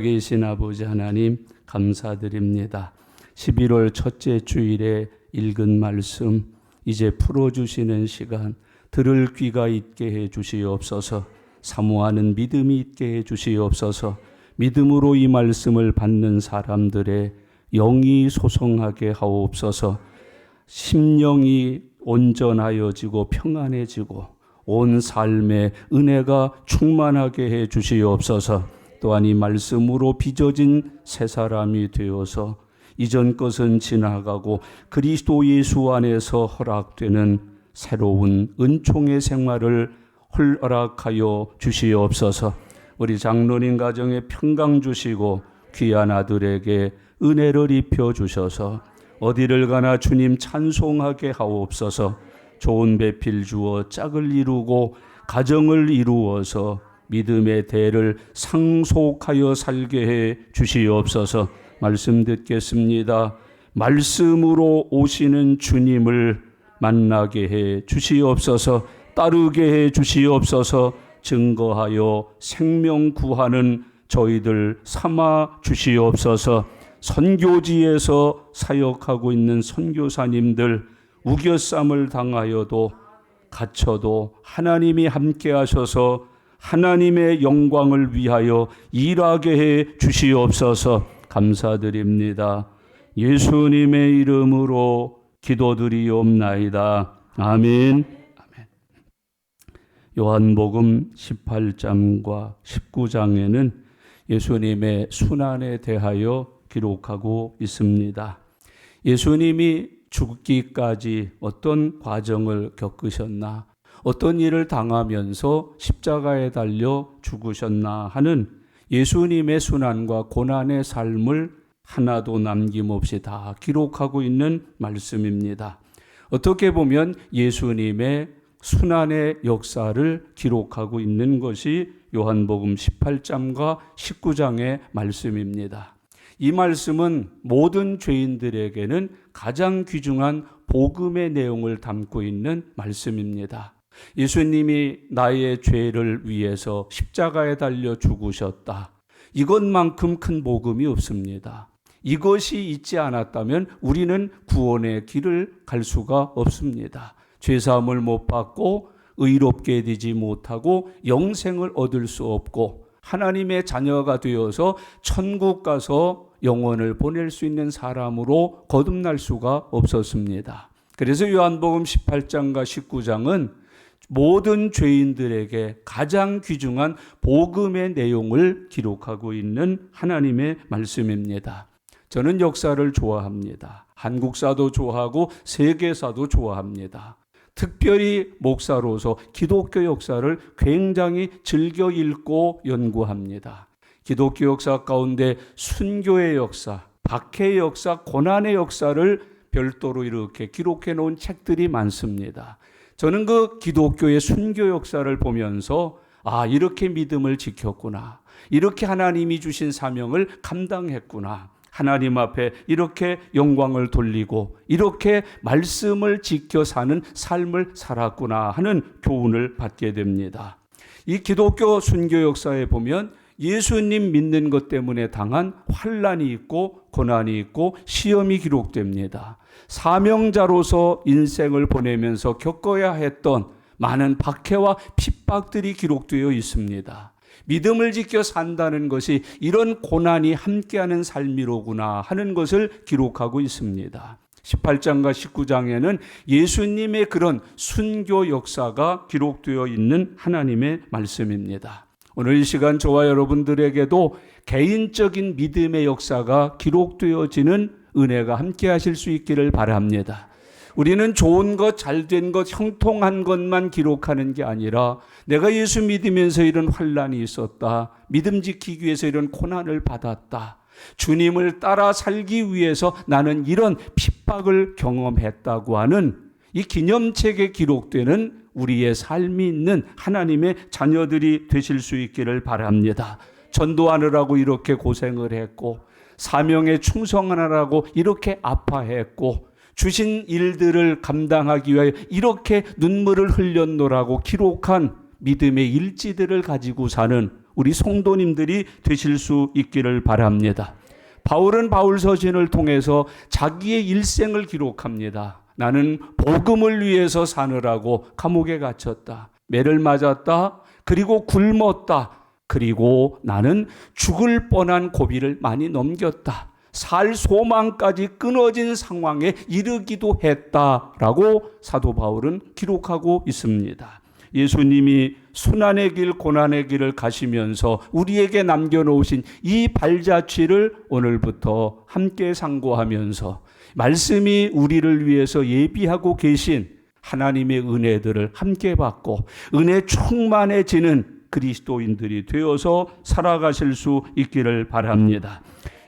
계신 아버지 하나님 감사드립니다. 11월 첫째 주일에 읽은 말씀 이제 풀어주시는 시간 들을 귀가 있게 해 주시옵소서. 사모하는 믿음이 있게 해 주시옵소서. 믿음으로 이 말씀을 받는 사람들의 영이 소성하게 하옵소서. 심령이 온전하여지고 평안해지고 온 삶에 은혜가 충만하게 해 주시옵소서. 또한 이 말씀으로 빚어진 새 사람이 되어서 이전 것은 지나가고 그리스도 예수 안에서 허락되는 새로운 은총의 생활을 허락하여 주시옵소서. 우리 장로님 가정에 평강 주시고 귀한 아들에게 은혜를 입혀 주셔서 어디를 가나 주님 찬송하게 하옵소서. 좋은 배필 주어 짝을 이루고 가정을 이루어서 믿음의 대를 상속하여 살게 해 주시옵소서. 말씀 듣겠습니다. 말씀으로 오시는 주님을 만나게 해 주시옵소서. 따르게 해 주시옵소서. 증거하여 생명 구하는 저희들 삼아 주시옵소서. 선교지에서 사역하고 있는 선교사님들 우겨쌈을 당하여도 갇혀도 하나님이 함께 하셔서 하나님의 영광을 위하여 일하게 해 주시옵소서. 감사드립니다. 예수님의 이름으로 기도드리옵나이다. 아멘. 요한복음 18장과 19장에는 예수님의 순환에 대하여 기록하고 있습니다. 예수님이 죽기까지 어떤 과정을 겪으셨나, 어떤 일을 당하면서 십자가에 달려 죽으셨나 하는 예수님의 순환과 고난의 삶을 하나도 남김없이 다 기록하고 있는 말씀입니다. 어떻게 보면 예수님의 순환의 역사를 기록하고 있는 것이 요한복음 18장과 19장의 말씀입니다. 이 말씀은 모든 죄인들에게는 가장 귀중한 복음의 내용을 담고 있는 말씀입니다. 예수님이 나의 죄를 위해서 십자가에 달려 죽으셨다. 이것만큼 큰 복음이 없습니다. 이것이 있지 않았다면 우리는 구원의 길을 갈 수가 없습니다. 죄사함을 못 받고 의롭게 되지 못하고 영생을 얻을 수 없고 하나님의 자녀가 되어서 천국 가서 영혼을 보낼 수 있는 사람으로 거듭날 수가 없었습니다. 그래서 요한복음 18장과 19장은 모든 죄인들에게 가장 귀중한 복음의 내용을 기록하고 있는 하나님의 말씀입니다. 저는 역사를 좋아합니다. 한국사도 좋아하고 세계사도 좋아합니다. 특별히 목사로서 기독교 역사를 굉장히 즐겨 읽고 연구합니다. 기독교 역사 가운데 순교의 역사, 박해의 역사, 고난의 역사를 별도로 이렇게 기록해 놓은 책들이 많습니다. 저는 그 기독교의 순교 역사를 보면서 이렇게 믿음을 지켰구나. 이렇게 하나님이 주신 사명을 감당했구나. 하나님 앞에 이렇게 영광을 돌리고 이렇게 말씀을 지켜 사는 삶을 살았구나 하는 교훈을 받게 됩니다. 이 기독교 순교 역사에 보면 예수님 믿는 것 때문에 당한 환난이 있고 고난이 있고 시험이 기록됩니다. 사명자로서 인생을 보내면서 겪어야 했던 많은 박해와 핍박들이 기록되어 있습니다. 믿음을 지켜 산다는 것이 이런 고난이 함께하는 삶이로구나 하는 것을 기록하고 있습니다. 18장과 19장에는 예수님의 그런 순교 역사가 기록되어 있는 하나님의 말씀입니다. 오늘 이 시간 저와 여러분들에게도 개인적인 믿음의 역사가 기록되어지는 은혜가 함께 하실 수 있기를 바랍니다. 우리는 좋은 것, 잘된 것, 형통한 것만 기록하는 게 아니라 내가 예수 믿으면서 이런 환난이 있었다. 믿음 지키기 위해서 이런 고난을 받았다. 주님을 따라 살기 위해서 나는 이런 핍박을 경험했다고 하는 이 기념책에 기록되는 우리의 삶이 있는 하나님의 자녀들이 되실 수 있기를 바랍니다. 전도하느라고 이렇게 고생을 했고 사명에 충성하느라고 이렇게 아파했고 주신 일들을 감당하기 위하여 이렇게 눈물을 흘렸노라고 기록한 믿음의 일지들을 가지고 사는 우리 성도님들이 되실 수 있기를 바랍니다. 바울은 바울서신을 통해서 자기의 일생을 기록합니다. 나는 복음을 위해서 사느라고 감옥에 갇혔다. 매를 맞았다. 그리고 굶었다. 그리고 나는 죽을 뻔한 고비를 많이 넘겼다. 살 소망까지 끊어진 상황에 이르기도 했다라고 사도 바울은 기록하고 있습니다. 예수님이 순환의 길, 고난의 길을 가시면서 우리에게 남겨놓으신 이 발자취를 오늘부터 함께 상고하면서 말씀이 우리를 위해서 예비하고 계신 하나님의 은혜들을 함께 받고 은혜 충만해지는 그리스도인들이 되어서 살아가실 수 있기를 바랍니다.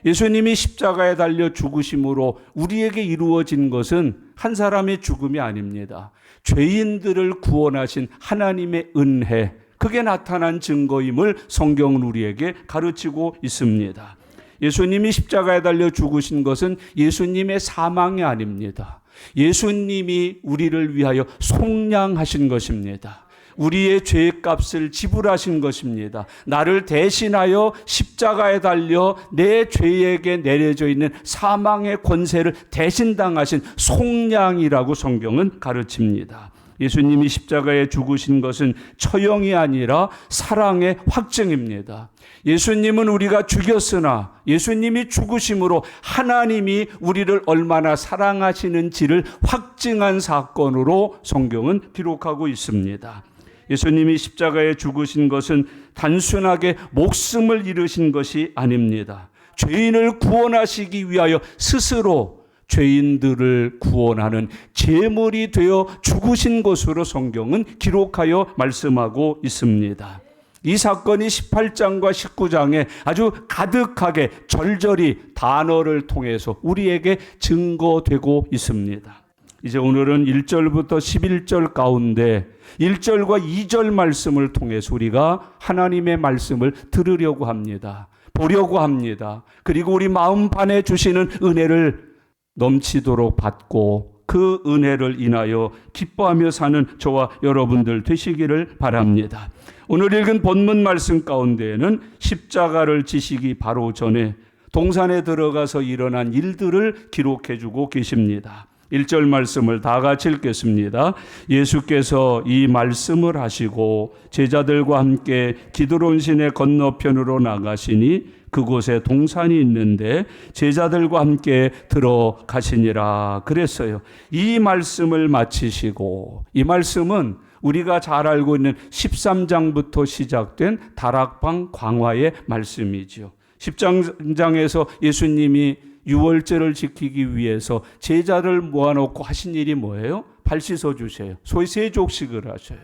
예수님이 십자가에 달려 죽으심으로 우리에게 이루어진 것은 한 사람의 죽음이 아닙니다. 죄인들을 구원하신 하나님의 은혜, 그게 나타난 증거임을 성경은 우리에게 가르치고 있습니다. 예수님이 십자가에 달려 죽으신 것은 예수님의 사망이 아닙니다. 예수님이 우리를 위하여 속량하신 것입니다. 우리의 죄값을 지불하신 것입니다. 나를 대신하여 십자가에 달려 내 죄에게 내려져 있는 사망의 권세를 대신 당하신 속량이라고 성경은 가르칩니다. 예수님이 십자가에 죽으신 것은 처형이 아니라 사랑의 확증입니다. 예수님은 우리가 죽였으나 예수님이 죽으심으로 하나님이 우리를 얼마나 사랑하시는지를 확증한 사건으로 성경은 기록하고 있습니다. 예수님이 십자가에 죽으신 것은 단순하게 목숨을 잃으신 것이 아닙니다. 죄인을 구원하시기 위하여 스스로 죄인들을 구원하는 제물이 되어 죽으신 것으로 성경은 기록하여 말씀하고 있습니다. 이 사건이 18장과 19장에 아주 가득하게 절절히 단어를 통해서 우리에게 증거되고 있습니다. 이제 오늘은 1절부터 11절 가운데 1절과 2절 말씀을 통해서 우리가 하나님의 말씀을 들으려고 합니다. 보려고 합니다. 그리고 우리 마음판에 주시는 은혜를 넘치도록 받고 그 은혜를 인하여 기뻐하며 사는 저와 여러분들 되시기를 바랍니다. 오늘 읽은 본문 말씀 가운데에는 십자가를 지시기 바로 전에 동산에 들어가서 일어난 일들을 기록해 주고 계십니다. 1절 말씀을 다 같이 읽겠습니다. 예수께서 이 말씀을 하시고 제자들과 함께 기드론 시내 건너편으로 나가시니 그곳에 동산이 있는데 제자들과 함께 들어가시니라 그랬어요. 이 말씀을 마치시고, 이 말씀은 우리가 잘 알고 있는 13장부터 시작된 다락방 광화의 말씀이죠. 10장에서 예수님이 유월절을 지키기 위해서 제자를 모아놓고 하신 일이 뭐예요? 발 씻어 주세요. 소위 세족식을 하셔요.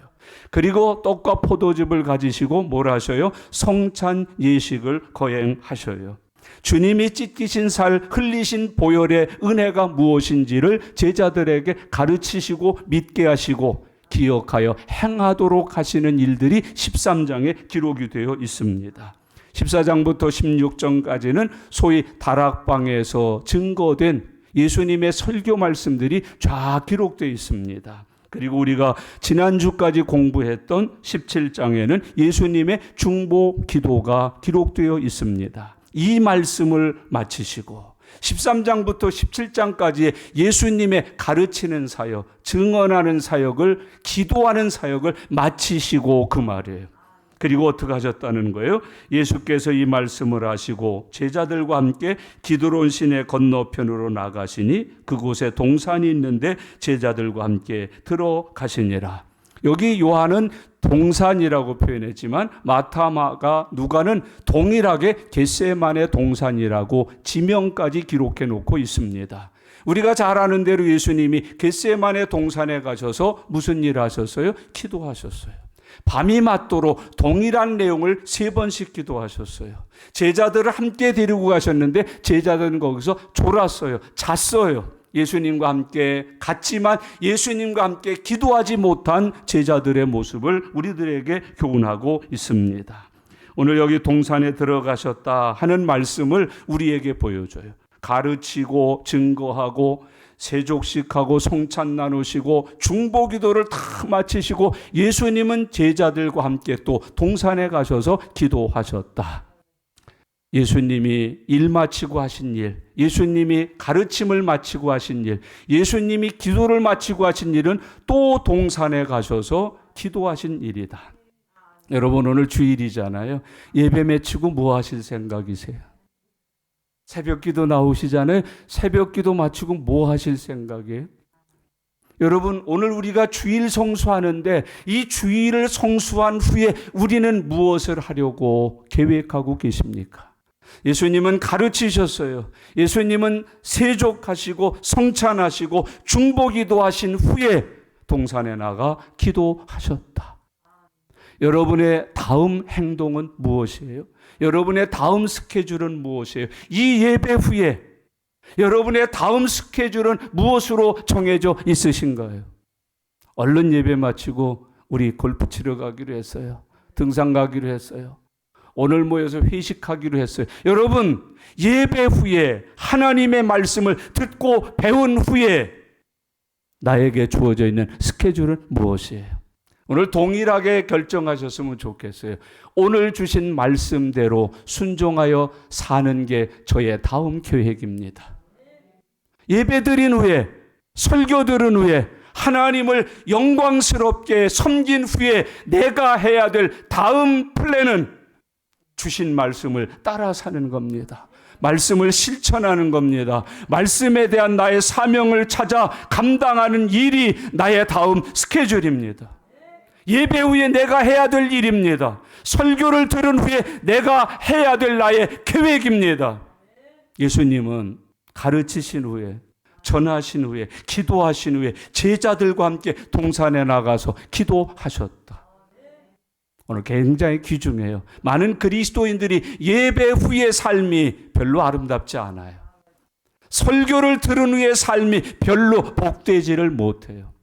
그리고 떡과 포도즙을 가지시고 뭘 하셔요? 성찬 예식을 거행하셔요. 주님이 찢기신 살, 흘리신 보혈의 은혜가 무엇인지를 제자들에게 가르치시고 믿게 하시고 기억하여 행하도록 하시는 일들이 13장에 기록이 되어 있습니다. 14장부터 16장까지는 소위 다락방에서 증거된 예수님의 설교 말씀들이 쫙 기록되어 있습니다. 그리고 우리가 지난주까지 공부했던 17장에는 예수님의 중보 기도가 기록되어 있습니다. 이 말씀을 마치시고 13장부터 17장까지의 예수님의 가르치는 사역, 증언하는 사역을, 기도하는 사역을 마치시고 그 말이에요. 그리고 어떻게 하셨다는 거예요? 예수께서 이 말씀을 하시고 제자들과 함께 기드론 시내 건너편으로 나가시니 그곳에 동산이 있는데 제자들과 함께 들어가시니라. 여기 요한은 동산이라고 표현했지만 마타, 누가는 동일하게 겟세마네 동산이라고 지명까지 기록해 놓고 있습니다. 우리가 잘 아는 대로 예수님이 겟세마네 동산에 가셔서 무슨 일 하셨어요? 기도하셨어요. 밤이 맞도록 동일한 내용을 3번씩 기도하셨어요. 제자들을 함께 데리고 가셨는데 제자들은 거기서 졸았어요. 잤어요. 예수님과 함께 갔지만 예수님과 함께 기도하지 못한 제자들의 모습을 우리들에게 교훈하고 있습니다. 오늘 여기 동산에 들어가셨다 하는 말씀을 우리에게 보여줘요. 가르치고 증거하고 세족식하고 성찬 나누시고 중보기도를 다 마치시고 예수님은 제자들과 함께 또 동산에 가셔서 기도하셨다. 예수님이 일 마치고 하신 일, 예수님이 가르침을 마치고 하신 일, 예수님이 기도를 마치고 하신 일은 또 동산에 가셔서 기도하신 일이다. 여러분, 오늘 주일이잖아요. 예배 마치고 뭐 하실 생각이세요? 새벽기도 나오시잖아요. 새벽기도 마치고 뭐 하실 생각이에요? 여러분, 오늘 우리가 주일 성수하는데 이 주일을 성수한 후에 우리는 무엇을 하려고 계획하고 계십니까? 예수님은 가르치셨어요. 예수님은 세족하시고 성찬하시고 중보기도 하신 후에 동산에 나가 기도하셨다. 여러분의 다음 행동은 무엇이에요? 여러분의 다음 스케줄은 무엇이에요? 이 예배 후에 여러분의 다음 스케줄은 무엇으로 정해져 있으신가요? 얼른 예배 마치고 우리 골프 치러 가기로 했어요. 등산 가기로 했어요. 오늘 모여서 회식하기로 했어요. 여러분, 예배 후에 하나님의 말씀을 듣고 배운 후에 나에게 주어져 있는 스케줄은 무엇이에요? 오늘 동일하게 결정하셨으면 좋겠어요. 오늘 주신 말씀대로 순종하여 사는 게 저의 다음 계획입니다. 예배 드린 후에, 설교 들은 후에, 하나님을 영광스럽게 섬긴 후에 내가 해야 될 다음 플랜은 주신 말씀을 따라 사는 겁니다. 말씀을 실천하는 겁니다. 말씀에 대한 나의 사명을 찾아 감당하는 일이 나의 다음 스케줄입니다. 예배 후에 내가 해야 될 일입니다. 설교를 들은 후에 내가 해야 될 나의 계획입니다. 예수님은 가르치신 후에, 전하신 후에, 기도하신 후에 제자들과 함께 동산에 나가서 기도하셨다. 오늘 굉장히 귀중해요. 많은 그리스도인들이 예배 후의 삶이 별로 아름답지 않아요. 설교를 들은 후의 삶이 별로 복되지를 못해요.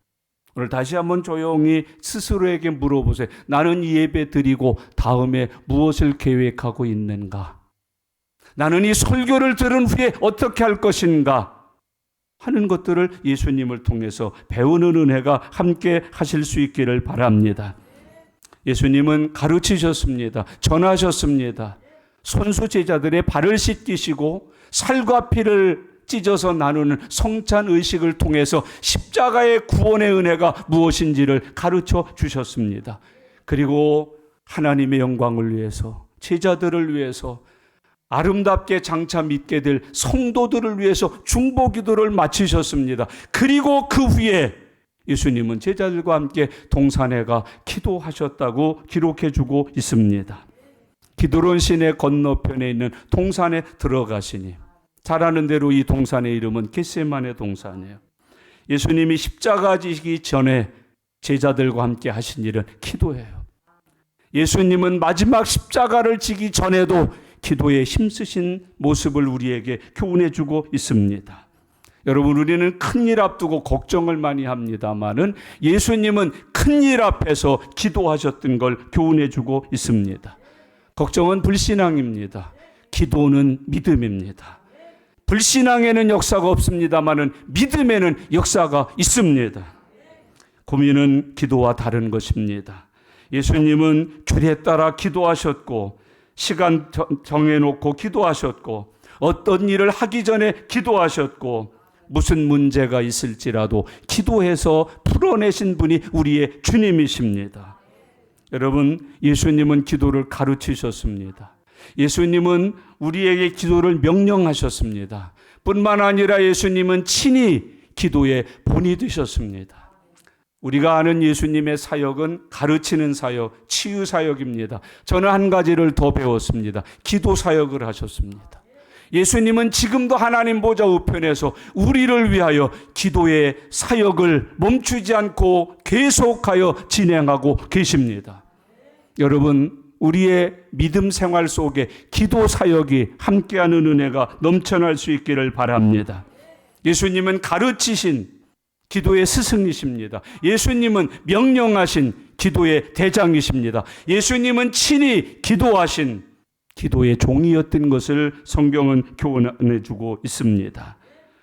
오늘 다시 한번 조용히 스스로에게 물어보세요. 나는 이 예배 드리고 다음에 무엇을 계획하고 있는가? 나는 이 설교를 들은 후에 어떻게 할 것인가? 하는 것들을 예수님을 통해서 배우는 은혜가 함께 하실 수 있기를 바랍니다. 예수님은 가르치셨습니다. 전하셨습니다. 손수 제자들의 발을 씻기시고 살과 피를 찢어서 나누는 성찬 의식을 통해서 십자가의 구원의 은혜가 무엇인지를 가르쳐 주셨습니다. 그리고 하나님의 영광을 위해서, 제자들을 위해서, 아름답게 장차 믿게 될 성도들을 위해서 중보기도를 마치셨습니다. 그리고 그 후에 예수님은 제자들과 함께 동산에 가 기도하셨다고 기록해 주고 있습니다. 기드론 시내 건너편에 있는 동산에 들어가시니, 잘 아는 대로 이 동산의 이름은 겟세마네 동산이에요. 예수님이 십자가 지기 전에 제자들과 함께 하신 일은 기도예요. 예수님은 마지막 십자가를 지기 전에도 기도에 힘쓰신 모습을 우리에게 교훈해 주고 있습니다. 여러분, 우리는 큰일 앞두고 걱정을 많이 합니다마는 예수님은 큰일 앞에서 기도하셨던 걸 교훈해 주고 있습니다. 걱정은 불신앙입니다. 기도는 믿음입니다. 불신앙에는 역사가 없습니다마는 믿음에는 역사가 있습니다. 고민은 기도와 다른 것입니다. 예수님은 규례에 따라 기도하셨고, 시간 정해놓고 기도하셨고, 어떤 일을 하기 전에 기도하셨고, 무슨 문제가 있을지라도 기도해서 풀어내신 분이 우리의 주님이십니다. 여러분, 예수님은 기도를 가르치셨습니다. 예수님은 우리에게 기도를 명령하셨습니다. 뿐만 아니라 예수님은 친히 기도의 본이 되셨습니다. 우리가 아는 예수님의 사역은 가르치는 사역, 치유 사역입니다. 저는 한 가지를 더 배웠습니다. 기도 사역을 하셨습니다. 예수님은 지금도 하나님 보좌 우편에서 우리를 위하여 기도의 사역을 멈추지 않고 계속하여 진행하고 계십니다. 여러분, 우리의 믿음 생활 속에 기도 사역이 함께하는 은혜가 넘쳐날 수 있기를 바랍니다. 예수님은 가르치신 기도의 스승이십니다. 예수님은 명령하신 기도의 대장이십니다. 예수님은 친히 기도하신 기도의 종이었던 것을 성경은 교훈해 주고 있습니다.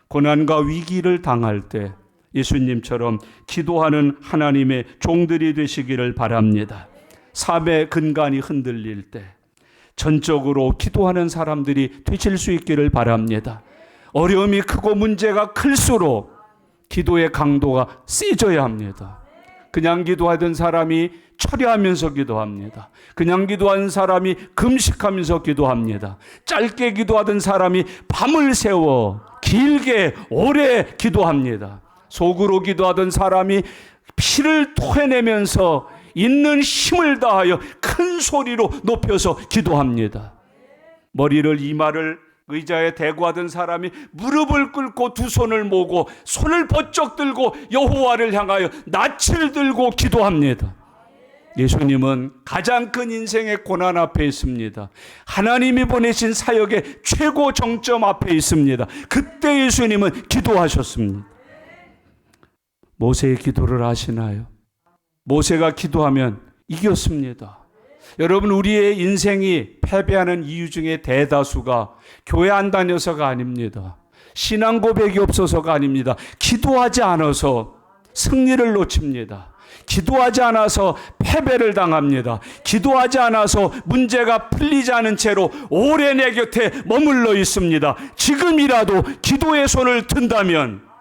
고난과 위기를 당할 때 예수님처럼 기도하는 하나님의 종들이 되시기를 바랍니다. 삶의 근간이 흔들릴 때 전적으로 기도하는 사람들이 되실 수 있기를 바랍니다. 어려움이 크고 문제가 클수록 기도의 강도가 세져야 합니다. 그냥 기도하던 사람이 철야하면서 기도합니다. 그냥 기도하는 사람이 금식하면서 기도합니다. 짧게 기도하던 사람이 밤을 새워 길게 오래 기도합니다. 속으로 기도하던 사람이 피를 토해내면서 있는 힘을 다하여 큰 소리로 높여서 기도합니다. 머리를 이마를 의자에 대고 하던 사람이 무릎을 꿇고 두 손을 모으고 손을 번쩍 들고 여호와를 향하여 낯을 들고 기도합니다. 예수님은 가장 큰 인생의 고난 앞에 있습니다. 하나님이 보내신 사역의 최고 정점 앞에 있습니다. 그때 예수님은 기도하셨습니다. 모세의 기도를 아시나요? 모세가 기도하면 이겼습니다. 여러분, 우리의 인생이 패배하는 이유 중에 대다수가 교회 안 다녀서가 아닙니다. 신앙 고백이 없어서가 아닙니다. 기도하지 않아서 승리를 놓칩니다. 기도하지 않아서 패배를 당합니다. 기도하지 않아서 문제가 풀리지 않은 채로 오래 내 곁에 머물러 있습니다. 지금이라도 기도의 손을 든다면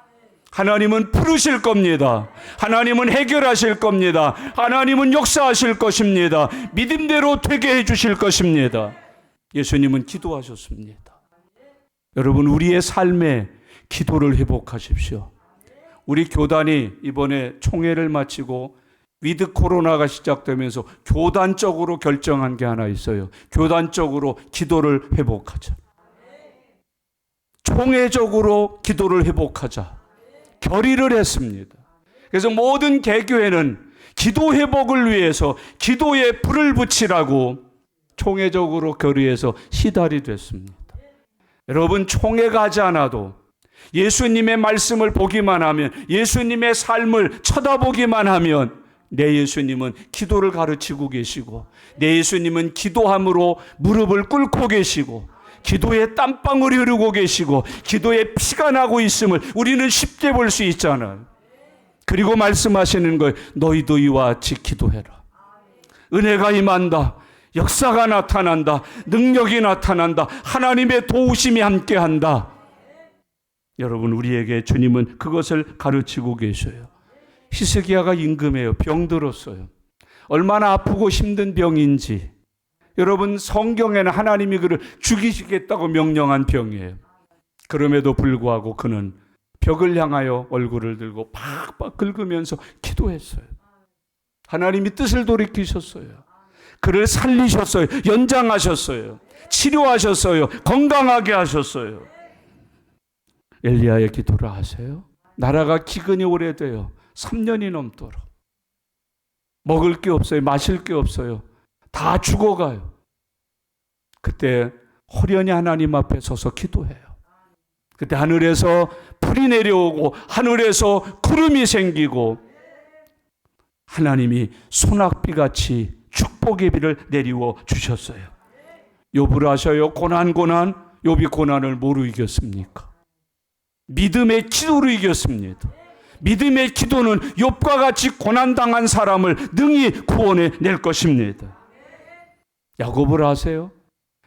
하나님은 부르실 겁니다. 하나님은 해결하실 겁니다. 하나님은 역사하실 것입니다. 믿음대로 되게 해주실 것입니다. 예수님은 기도하셨습니다. 여러분, 우리의 삶에 기도를 회복하십시오. 우리 교단이 이번에 총회를 마치고 위드 코로나가 시작되면서 교단적으로 결정한 게 하나 있어요. 교단적으로 기도를 회복하자. 총회적으로 기도를 회복하자. 결의를 했습니다. 그래서 모든 개교회는 기도 회복을 위해서 기도에 불을 붙이라고 총회적으로 결의해서 시달이 됐습니다. 여러분, 총회 가지 않아도 예수님의 말씀을 보기만 하면, 예수님의 삶을 쳐다보기만 하면 내 예수님은 기도를 가르치고 계시고, 내 예수님은 기도함으로 무릎을 꿇고 계시고, 기도에 땀방울이 흐르고 계시고, 기도에 피가 나고 있음을 우리는 쉽게 볼 수 있잖아요. 그리고 말씀하시는 거예요. 너희도 이와 같이 기도해라. 은혜가 임한다. 역사가 나타난다. 능력이 나타난다. 하나님의 도우심이 함께한다. 여러분, 우리에게 주님은 그것을 가르치고 계셔요. 히스기야가 임금이에요. 병들었어요. 얼마나 아프고 힘든 병인지. 여러분, 성경에는 하나님이 그를 죽이시겠다고 명령한 병이에요. 그럼에도 불구하고 그는 벽을 향하여 얼굴을 들고 팍팍 긁으면서 기도했어요. 하나님이 뜻을 돌이키셨어요. 그를 살리셨어요. 연장하셨어요. 치료하셨어요. 건강하게 하셨어요. 엘리야의 기도를 아세요? 나라가 기근이 오래돼요. 3년이 넘도록. 먹을 게 없어요. 마실 게 없어요. 다 죽어가요. 그때 호련히 하나님 앞에 서서 기도해요. 그때 하늘에서 불이 내려오고 하늘에서 구름이 생기고 하나님이 소낙비같이 축복의 비를 내리워 주셨어요. 욥을 아셔요? 고난 욥이 고난을 뭐로 이겼습니까? 믿음의 기도로 이겼습니다. 믿음의 기도는 욥과 같이 고난당한 사람을 능히 구원해 낼 것입니다. 야곱을 아세요?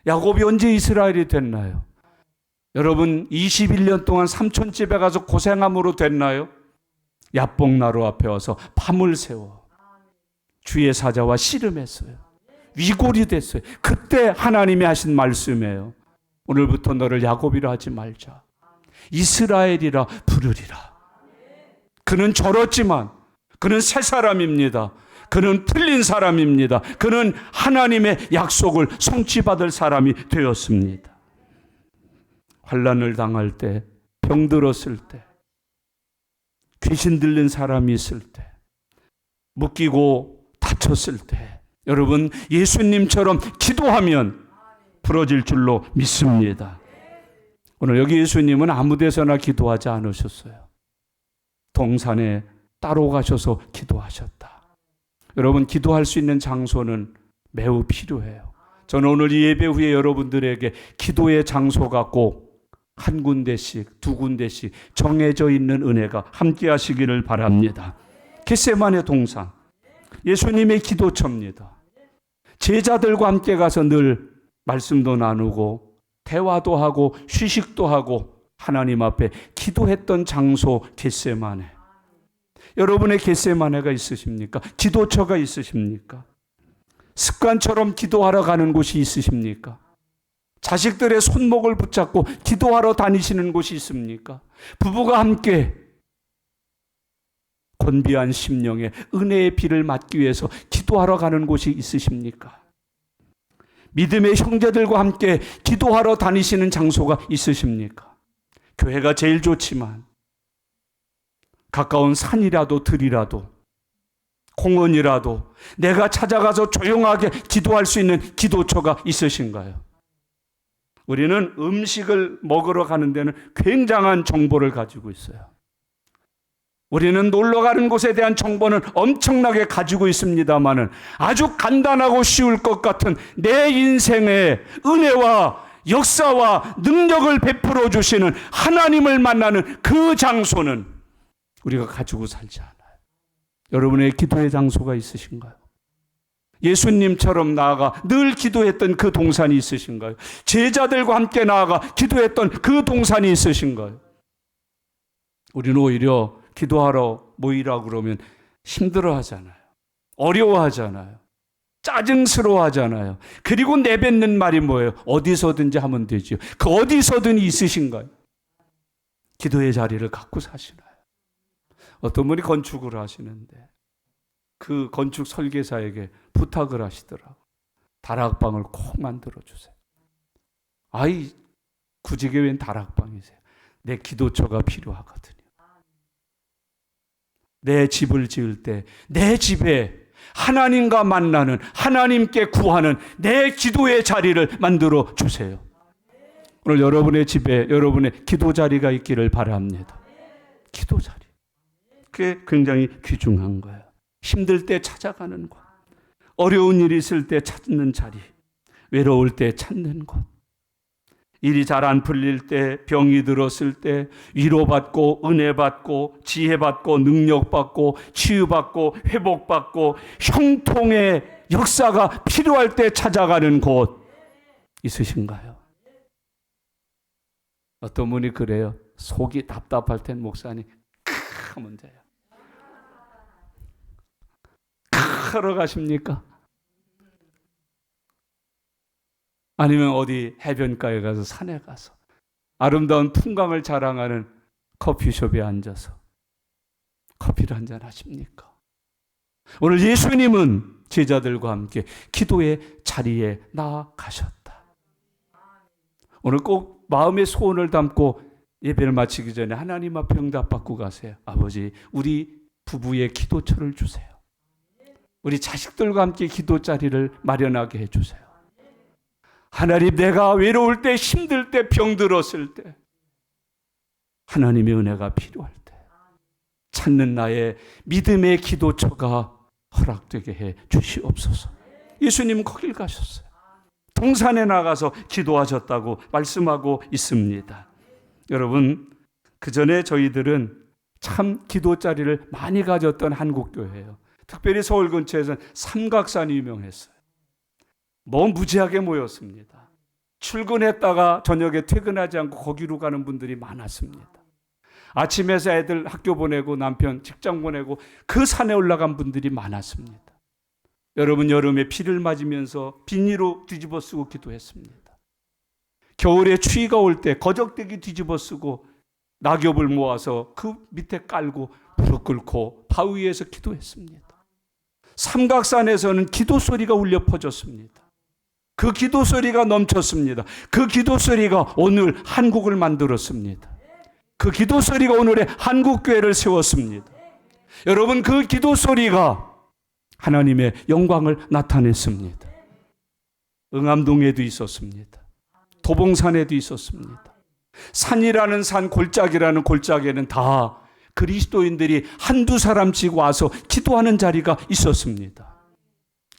야곱이 언제 이스라엘이 됐나요? 여러분, 21년 동안 삼촌 집에 가서 고생함으로 됐나요? 야복나루 앞에 와서 밤을 새워 주의 사자와 씨름했어요. 위골이 됐어요. 그때 하나님이 하신 말씀이에요. 오늘부터 너를 야곱이라 하지 말자. 이스라엘이라 부르리라. 그는 절었지만 그는 새 사람입니다. 그는 틀린 사람입니다. 그는 하나님의 약속을 성취받을 사람이 되었습니다. 환난을 당할 때, 병들었을 때, 귀신 들린 사람이 있을 때, 묶이고 다쳤을 때, 여러분, 예수님처럼 기도하면 풀어질 줄로 믿습니다. 오늘 여기 예수님은 아무 데서나 기도하지 않으셨어요. 동산에 따로 가셔서 기도하셨다. 여러분, 기도할 수 있는 장소는 매우 필요해요. 저는 오늘 이 예배 후에 여러분들에게 기도의 장소가 꼭 한 군데씩, 두 군데씩 정해져 있는 은혜가 함께 하시기를 바랍니다. 겟세마네 동산, 예수님의 기도처입니다. 제자들과 함께 가서 늘 말씀도 나누고 대화도 하고 휴식도 하고 하나님 앞에 기도했던 장소 겟세마네. 여러분의 겟세마네가 있으십니까? 기도처가 있으십니까? 습관처럼 기도하러 가는 곳이 있으십니까? 자식들의 손목을 붙잡고 기도하러 다니시는 곳이 있습니까? 부부가 함께 건비한 심령에 은혜의 비를 맞기 위해서 기도하러 가는 곳이 있으십니까? 믿음의 형제들과 함께 기도하러 다니시는 장소가 있으십니까? 교회가 제일 좋지만 가까운 산이라도 들이라도 공원이라도 내가 찾아가서 조용하게 기도할 수 있는 기도처가 있으신가요? 우리는 음식을 먹으러 가는 데는 굉장한 정보를 가지고 있어요. 우리는 놀러 가는 곳에 대한 정보는 엄청나게 가지고 있습니다만은 아주 간단하고 쉬울 것 같은 내 인생의 은혜와 역사와 능력을 베풀어 주시는 하나님을 만나는 그 장소는 우리가 가지고 살지 않아요. 여러분의 기도의 장소가 있으신가요? 예수님처럼 나아가 늘 기도했던 그 동산이 있으신가요? 제자들과 함께 나아가 기도했던 그 동산이 있으신가요? 우리는 오히려 기도하러 모이라 그러면 힘들어하잖아요. 어려워하잖아요. 짜증스러워하잖아요. 그리고 내뱉는 말이 뭐예요? 어디서든지 하면 되죠. 그 어디서든 있으신가요? 기도의 자리를 갖고 사시나요? 어떤 분이 건축을 하시는데 그 건축 설계사에게 부탁을 하시더라고요. 다락방을 꼭 만들어주세요. 아이, 구직에 웬 다락방이세요? 내 기도처가 필요하거든요. 내 집을 지을 때 내 집에 하나님과 만나는, 하나님께 구하는 내 기도의 자리를 만들어 주세요. 오늘 여러분의 집에 여러분의 기도 자리가 있기를 바랍니다. 기도 자리. 그게 굉장히 귀중한 거예요. 힘들 때 찾아가는 곳, 어려운 일이 있을 때 찾는 자리, 외로울 때 찾는 곳, 일이 잘 안 풀릴 때, 병이 들었을 때 위로받고 은혜받고 지혜받고 능력받고 치유받고 회복받고 형통의 역사가 필요할 때 찾아가는 곳 있으신가요? 어떤 분이 그래요. 속이 답답할 땐 목사님 하면 돼요. 하러 가십니까? 아니면 어디 해변가에 가서 산에 가서 아름다운 풍광을 자랑하는 커피숍에 앉아서 커피를 한잔 하십니까? 오늘 예수님은 제자들과 함께 기도의 자리에 나아가셨다. 오늘 꼭 마음의 소원을 담고 예배를 마치기 전에 하나님 앞에 응답받고 가세요. 아버지, 우리 부부의 기도처를 주세요. 우리 자식들과 함께 기도 자리를 마련하게 해주세요. 하나님, 내가 외로울 때, 힘들 때, 병들었을 때, 하나님의 은혜가 필요할 때 찾는 나의 믿음의 기도처가 허락되게 해 주시옵소서. 예수님은 거길 가셨어요. 동산에 나가서 기도하셨다고 말씀하고 있습니다. 여러분, 그 전에 저희들은 참 기도 자리를 많이 가졌던 한국교회예요. 특별히 서울 근처에서는 삼각산이 유명했어요. 무지하게 모였습니다. 출근했다가 저녁에 퇴근하지 않고 거기로 가는 분들이 많았습니다. 아침에서 애들 학교 보내고 남편 직장 보내고 그 산에 올라간 분들이 많았습니다. 여러분, 여름에 비를 맞으면서 비닐로 뒤집어 쓰고 기도했습니다. 겨울에 추위가 올 때 거적대기 뒤집어 쓰고 낙엽을 모아서 그 밑에 깔고 무릎 꿇고 바위 위에서 기도했습니다. 삼각산에서는 기도 소리가 울려 퍼졌습니다. 그 기도 소리가 넘쳤습니다. 그 기도 소리가 오늘 한국을 만들었습니다. 그 기도 소리가 오늘의 한국교회를 세웠습니다. 여러분, 그 기도 소리가 하나님의 영광을 나타냈습니다. 응암동에도 있었습니다. 도봉산에도 있었습니다. 산이라는 산, 골짜기라는 골짜기에는 다 그리스도인들이 한두 사람씩 와서 기도하는 자리가 있었습니다.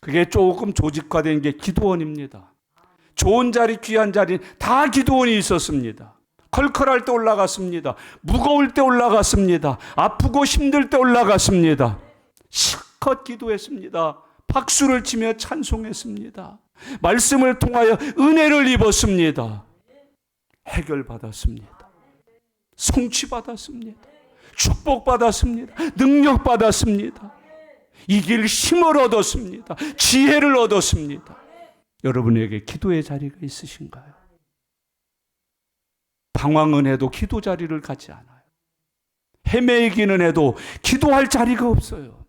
그게 조금 조직화된 게 기도원입니다. 좋은 자리, 귀한 자리 다 기도원이 있었습니다. 컬컬할 때 올라갔습니다. 무거울 때 올라갔습니다. 아프고 힘들 때 올라갔습니다. 실컷 기도했습니다. 박수를 치며 찬송했습니다. 말씀을 통하여 은혜를 입었습니다. 해결받았습니다. 성취받았습니다. 축복받았습니다. 능력받았습니다. 이길 힘을 얻었습니다. 지혜를 얻었습니다. 여러분에게 기도의 자리가 있으신가요? 방황은 해도 기도 자리를 갖지 않아요. 헤매이기는 해도 기도할 자리가 없어요.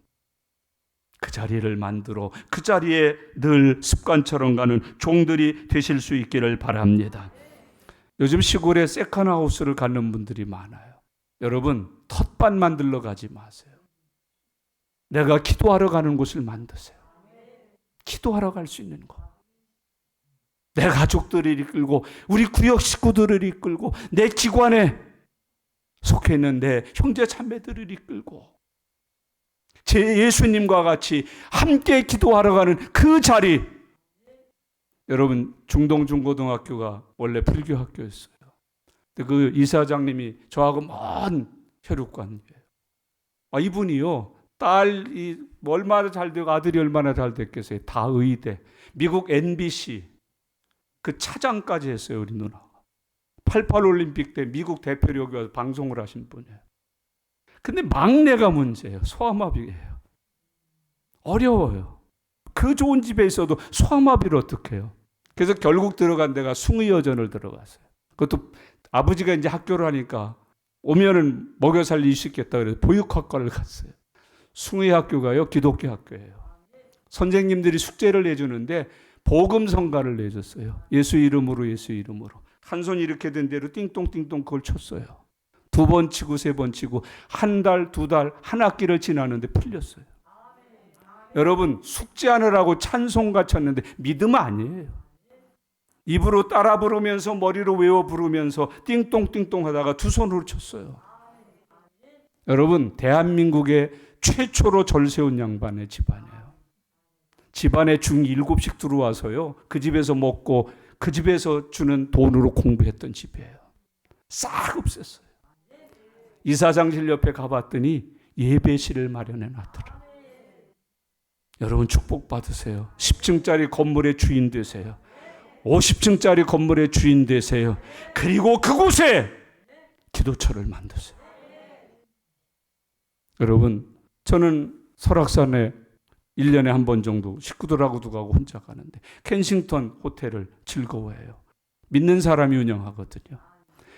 그 자리를 만들어 그 자리에 늘 습관처럼 가는 종들이 되실 수 있기를 바랍니다. 요즘 시골에 세컨하우스를 갖는 분들이 많아요. 여러분, 텃밭 만들러 가지 마세요. 내가 기도하러 가는 곳을 만드세요. 기도하러 갈 수 있는 곳. 내 가족들을 이끌고 우리 구역 식구들을 이끌고 내 기관에 속해 있는 내 형제 자매들을 이끌고 제 예수님과 같이 함께 기도하러 가는 그 자리. 여러분, 중동중고등학교가 원래 불교학교였어요. 근데 그 이사장님이 저하고 먼 혈육관이에요. 이분이요, 딸이 얼마나 잘 되고 아들이 얼마나 잘 됐겠어요. 다 의대, 미국 NBC 그 차장까지 했어요. 우리 누나가 88 올림픽 때 미국 대표로 여기 와서 방송을 하신 분이에요. 근데 막내가 문제예요. 소아마비예요. 어려워요. 그 좋은 집에 있어도 소아마비를 어떻게 해요? 그래서 결국 들어간 데가 숭의여전을 들어갔어요. 그것도 아버지가 이제 학교를 하니까 오면은 먹여 살릴 수 있겠다 그래서 보육학과를 갔어요. 숭의학교가요, 기독교 학교예요. 선생님들이 숙제를 내주는데 복음성가를 내줬어요. 예수 이름으로, 예수 이름으로. 한 손 이렇게 된 대로 띵똥띵똥 그걸 쳤어요. 2번 치고 3번 치고 한 달, 2달, 한 학기를 지나는데 풀렸어요. 여러분, 숙제하느라고 찬송가 쳤는데 믿음 아니에요. 입으로 따라 부르면서 머리로 외워 부르면서 띵똥띵똥 하다가 두 손으로 쳤어요. 여러분, 대한민국의 최초로 절 세운 양반의 집안이에요. 집안에 중 7씩 들어와서요, 그 집에서 먹고 그 집에서 주는 돈으로 공부했던 집이에요. 싹 없앴어요. 이사장실 옆에 가봤더니 예배실을 마련해 놨더라. 여러분, 축복 받으세요. 10층짜리 건물의 주인 되세요. 50층짜리 건물의 주인 되세요. 그리고 그곳에 기도처를 만드세요. 여러분, 저는 설악산에 1년에 한 번 정도 식구들하고도 가고 혼자 가는데 켄싱턴 호텔을 즐거워해요. 믿는 사람이 운영하거든요.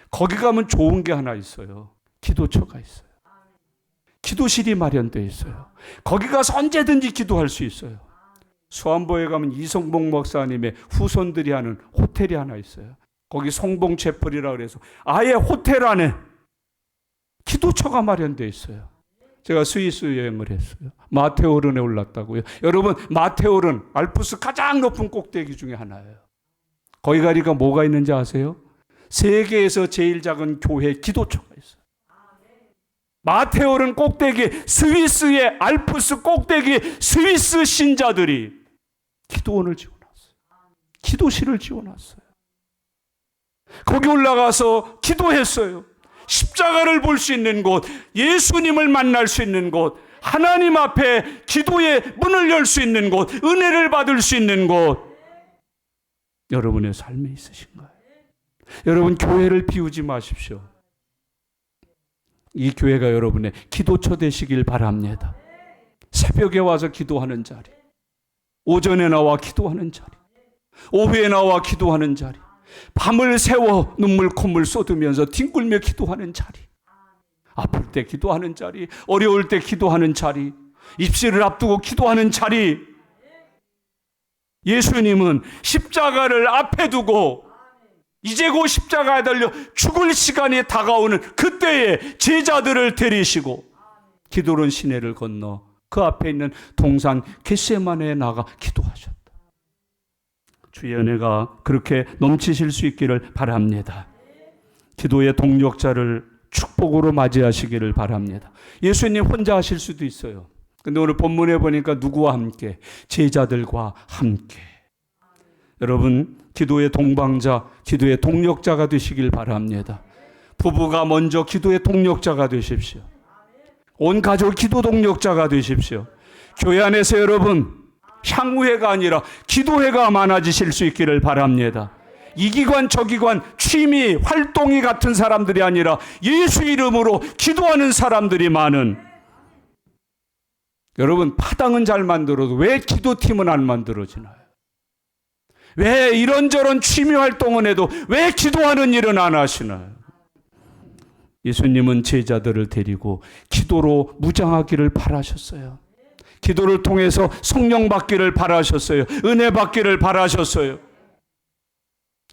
거기 가면 좋은 게 하나 있어요. 기도처가 있어요. 기도실이 마련되어 있어요. 거기 가서 언제든지 기도할 수 있어요. 수안보에 가면 이성봉 목사님의 후손들이 하는 호텔이 하나 있어요. 거기 성봉 채플이라 그래서 아예 호텔 안에 기도처가 마련되어 있어요. 제가 스위스 여행을 했어요. 마테오른에 올랐다고요. 여러분, 마테오른 알프스 가장 높은 꼭대기 중에 하나예요. 거기 가니까 뭐가 있는지 아세요? 세계에서 제일 작은 교회 기도처가 있어요. 마테오른 꼭대기, 스위스의 알프스 꼭대기 스위스 신자들이 기도원을 지어놨어요. 기도실을 지어놨어요. 거기 올라가서 기도했어요. 십자가를 볼 수 있는 곳, 예수님을 만날 수 있는 곳, 하나님 앞에 기도의 문을 열 수 있는 곳, 은혜를 받을 수 있는 곳. 여러분의 삶에 있으신가요? 여러분, 교회를 비우지 마십시오. 이 교회가 여러분의 기도처 되시길 바랍니다. 새벽에 와서 기도하는 자리, 오전에 나와 기도하는 자리, 오후에 나와 기도하는 자리, 밤을 새워 눈물 콧물 쏟으면서 뒹굴며 기도하는 자리, 아플 때 기도하는 자리, 어려울 때 기도하는 자리, 입시를 앞두고 기도하는 자리. 예수님은 십자가를 앞에 두고 이제 곧 십자가에 달려 죽을 시간이 다가오는 그때에 제자들을 데리시고 기도론 시내를 건너 그 앞에 있는 동산 겟세마네에 나가 기도하셨다. 주의 은혜가 그렇게 넘치실 수 있기를 바랍니다. 기도의 동력자를 축복으로 맞이하시기를 바랍니다. 예수님 혼자 하실 수도 있어요. 근데 오늘 본문에 보니까 누구와 함께? 제자들과 함께. 여러분, 기도의 동방자, 기도의 동력자가 되시길 바랍니다. 부부가 먼저 기도의 동력자가 되십시오. 온 가족 기도 동력자가 되십시오. 교회 안에서 여러분 향후회가 아니라 기도회가 많아지실 수 있기를 바랍니다. 이 기관 저 기관 취미 활동이 같은 사람들이 아니라 예수 이름으로 기도하는 사람들이 많은, 여러분 파당은 잘 만들어도 왜 기도팀은 안 만들어지나요? 왜 이런저런 취미 활동은 해도 왜 기도하는 일은 안 하시나요? 예수님은 제자들을 데리고 기도로 무장하기를 바라셨어요. 기도를 통해서 성령 받기를 바라셨어요. 은혜 받기를 바라셨어요.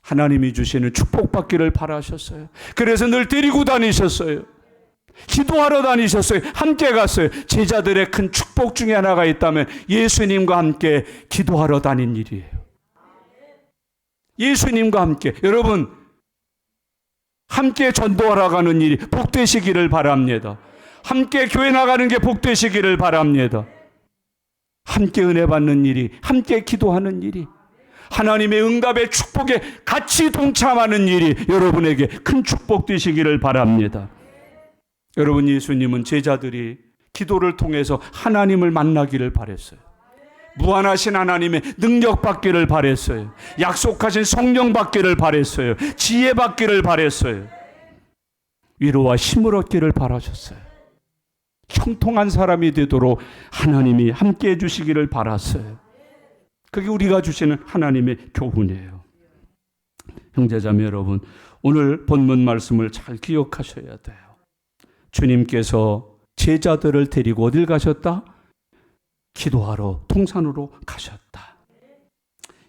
하나님이 주시는 축복 받기를 바라셨어요. 그래서 늘 데리고 다니셨어요. 기도하러 다니셨어요. 함께 갔어요. 제자들의 큰 축복 중에 하나가 있다면 예수님과 함께 기도하러 다닌 일이에요. 예수님과 함께, 여러분 함께 전도하러 가는 일이 복되시기를 바랍니다. 함께 교회 나가는 게 복되시기를 바랍니다. 함께 은혜 받는 일이, 함께 기도하는 일이, 하나님의 응답의 축복에 같이 동참하는 일이 여러분에게 큰 축복 되시기를 바랍니다. 여러분, 예수님은 제자들이 기도를 통해서 하나님을 만나기를 바랬어요. 무한하신 하나님의 능력 받기를 바랬어요. 약속하신 성령 받기를 바랬어요. 지혜 받기를 바랬어요. 위로와 힘을 얻기를 바라셨어요. 형통한 사람이 되도록 하나님이 함께 해주시기를 바랐어요. 그게 우리가 주시는 하나님의 교훈이에요. 형제자매 여러분, 오늘 본문 말씀을 잘 기억하셔야 돼요. 주님께서 제자들을 데리고 어딜 가셨다? 기도하러 동산으로 가셨다.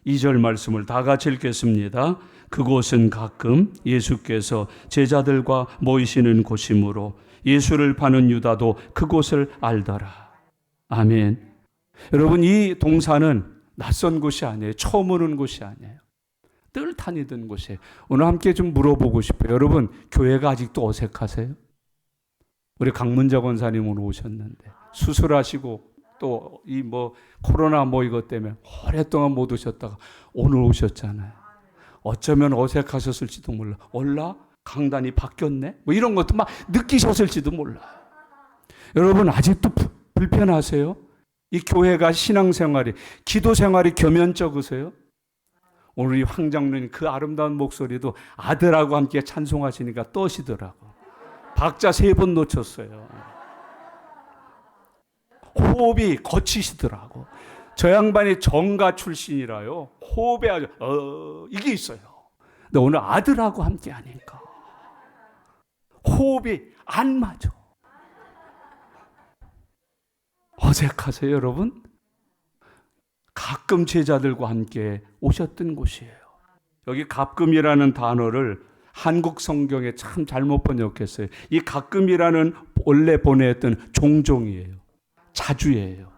2절 말씀을 다 같이 읽겠습니다. 그곳은 가끔 예수께서 제자들과 모이시는 곳이므로 예수를 파는 유다도 그곳을 알더라. 아멘. 여러분, 이 동산은 낯선 곳이 아니에요. 처음 오는 곳이 아니에요. 늘 다니던 곳이에요. 오늘 함께 좀 물어보고 싶어요. 여러분, 교회가 아직도 어색하세요? 우리 강문자 권사님 오늘 오셨는데 수술하시고 또 이 코로나 이것 때문에 오랫동안 못 오셨다가 오늘 오셨잖아요. 어쩌면 어색하셨을지도 몰라. 강단이 바뀌었네? 이런 것도 막 느끼셨을지도 몰라요. 여러분, 아직도 불편하세요? 이 교회가 신앙생활이, 기도생활이 겸연쩍으세요? 오늘 이 황장로님 그 아름다운 목소리도 아들하고 함께 찬송하시니까 떠시더라고. 박자 3번 놓쳤어요. 호흡이 거치시더라고. 저 양반이 정가 출신이라요. 호흡에 아주 이게 있어요. 근데 오늘 아들하고 함께 하니까 호흡이 안 맞아. 어색하세요, 여러분? 가끔 제자들과 함께 오셨던 곳이에요. 여기 가끔이라는 단어를 한국 성경에 참 잘못 번역했어요. 이 가끔이라는 원래 번역했던 종종이에요. 자주예요.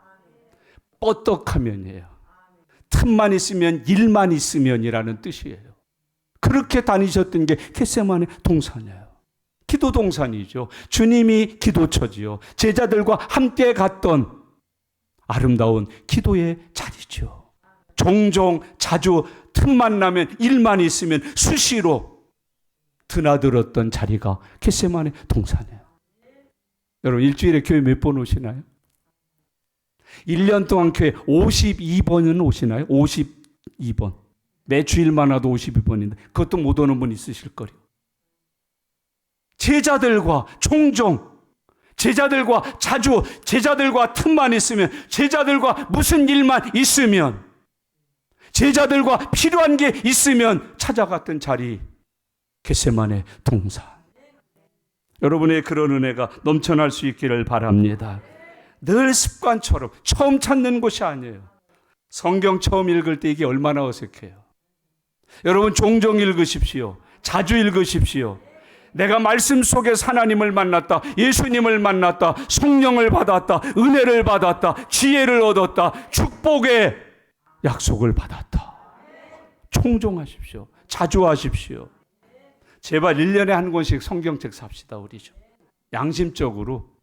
뻗떡하면이에요. 틈만 있으면 일만 있으면이라는 뜻이에요. 그렇게 다니셨던 게 겟세마네 동산이에요. 기도 동산이죠. 주님이 기도처지요. 제자들과 함께 갔던 아름다운 기도의 자리죠. 종종 자주 틈만 나면 일만 있으면 수시로 드나들었던 자리가 겟세마네 동산이에요. 여러분, 일주일에 교회 몇 번 오시나요? 1년 동안 교회 52번은 오시나요? 52번. 매 주일만 와도 52번인데 그것도 못 오는 분 있으실 거예요. 제자들과 종종, 제자들과 자주, 제자들과 틈만 있으면, 제자들과 무슨 일만 있으면, 제자들과 필요한 게 있으면 찾아갔던 자리, 겟세마네 동산. 여러분의 그런 은혜가 넘쳐날 수 있기를 바랍니다. 늘 습관처럼 처음 찾는 곳이 아니에요. 성경 처음 읽을 때 이게 얼마나 어색해요. 여러분, 종종 읽으십시오. 자주 읽으십시오. 내가 말씀 속에서 하나님을 만났다, 예수님을 만났다, 성령을 받았다, 은혜를 받았다, 지혜를 얻었다, 축복의 약속을 받았다. 총종하십시오. 자주 하십시오. 제발 1년에 한 권씩 성경책 삽시다. 우리 좀 양심적으로.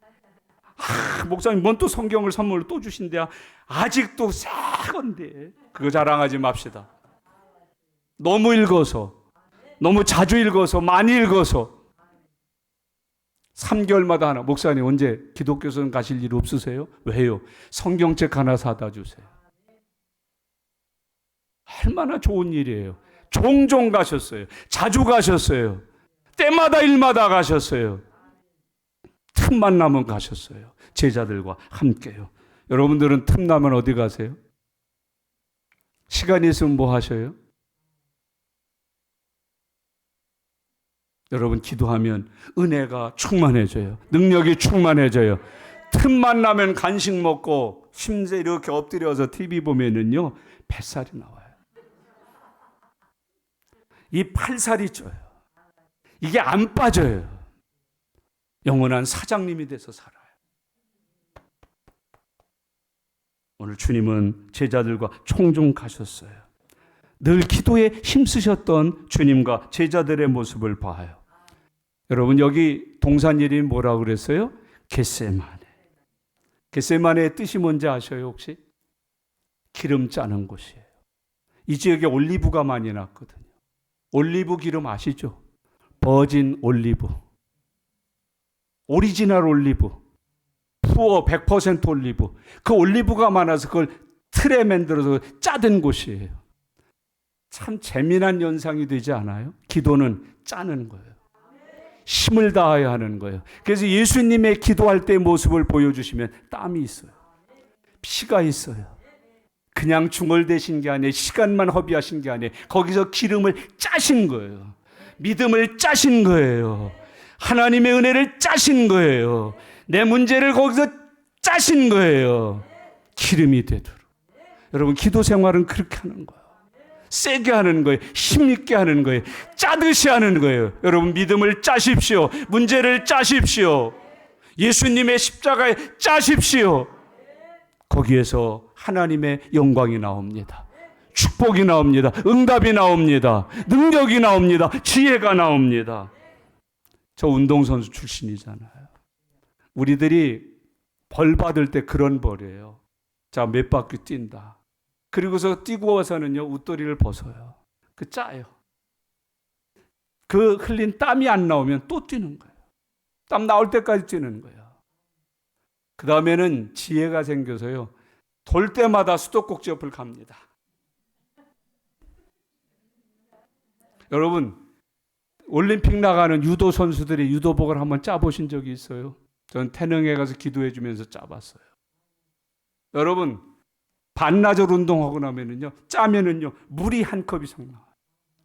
목사님 뭔 또 성경을 선물로 또 주신대야. 아직도 새 건데 그거 자랑하지 맙시다. 너무 읽어서, 너무 자주 읽어서, 많이 읽어서 3개월마다 하나. 목사님 언제 기독교선 가실 일 없으세요? 왜요? 성경책 하나 사다 주세요. 얼마나 좋은 일이에요. 종종 가셨어요. 자주 가셨어요. 때마다 일마다 가셨어요. 틈만 나면 가셨어요. 제자들과 함께요. 여러분들은 틈 나면 어디 가세요? 시간이 있으면 뭐 하셔요? 여러분 기도하면 은혜가 충만해져요. 능력이 충만해져요. 틈만 나면 간식 먹고 심지어 이렇게 엎드려서 TV 보면은요 뱃살이 나와요. 이 팔살이 쪄요. 이게 안 빠져요. 영원한 사장님이 돼서 살아요. 오늘 주님은 제자들과 총종 가셨어요. 늘 기도에 힘쓰셨던 주님과 제자들의 모습을 봐요. 여러분 여기 동산 이름이 뭐라고 그랬어요? 겟세마네. 겟세마네의 뜻이 뭔지 아셔요 혹시? 기름 짜는 곳이에요. 이 지역에 올리브가 많이 났거든요. 올리브 기름 아시죠? 버진 올리브, 오리지널 올리브, 푸어 100% 올리브. 그 올리브가 많아서 그걸 틀에 만들어서 짜든 곳이에요. 참 재미난 연상이 되지 않아요? 기도는 짜는 거예요. 힘을 다해야 하는 거예요. 그래서 예수님의 기도할 때의 모습을 보여주시면 땀이 있어요. 피가 있어요. 그냥 중얼대신 게 아니에요. 시간만 허비하신 게 아니에요. 거기서 기름을 짜신 거예요. 믿음을 짜신 거예요. 하나님의 은혜를 짜신 거예요. 내 문제를 거기서 짜신 거예요. 기름이 되도록. 여러분 기도 생활은 그렇게 하는 거예요. 세게 하는 거예요. 힘있게 하는 거예요. 짜듯이 하는 거예요. 여러분 믿음을 짜십시오. 문제를 짜십시오. 예수님의 십자가에 짜십시오. 거기에서 하나님의 영광이 나옵니다. 축복이 나옵니다. 응답이 나옵니다. 능력이 나옵니다. 지혜가 나옵니다. 저 운동선수 출신이잖아요. 우리들이 벌 받을 때 그런 벌이에요. 자, 몇 바퀴 뛴다. 그리고서 뛰고 와서는요, 웃도리를 벗어요. 그 짜요. 그 흘린 땀이 안 나오면 또 뛰는 거예요. 땀 나올 때까지 뛰는 거예요. 그 다음에는 지혜가 생겨서요, 돌 때마다 수도꼭지 옆을 갑니다. 여러분, 올림픽 나가는 유도 선수들이 유도복을 한번 짜보신 적이 있어요? 전 태능에 가서 기도해 주면서 짜봤어요. 여러분, 반나절 운동하고 나면은요, 짜면은요, 물이 한 컵 이상 나와요.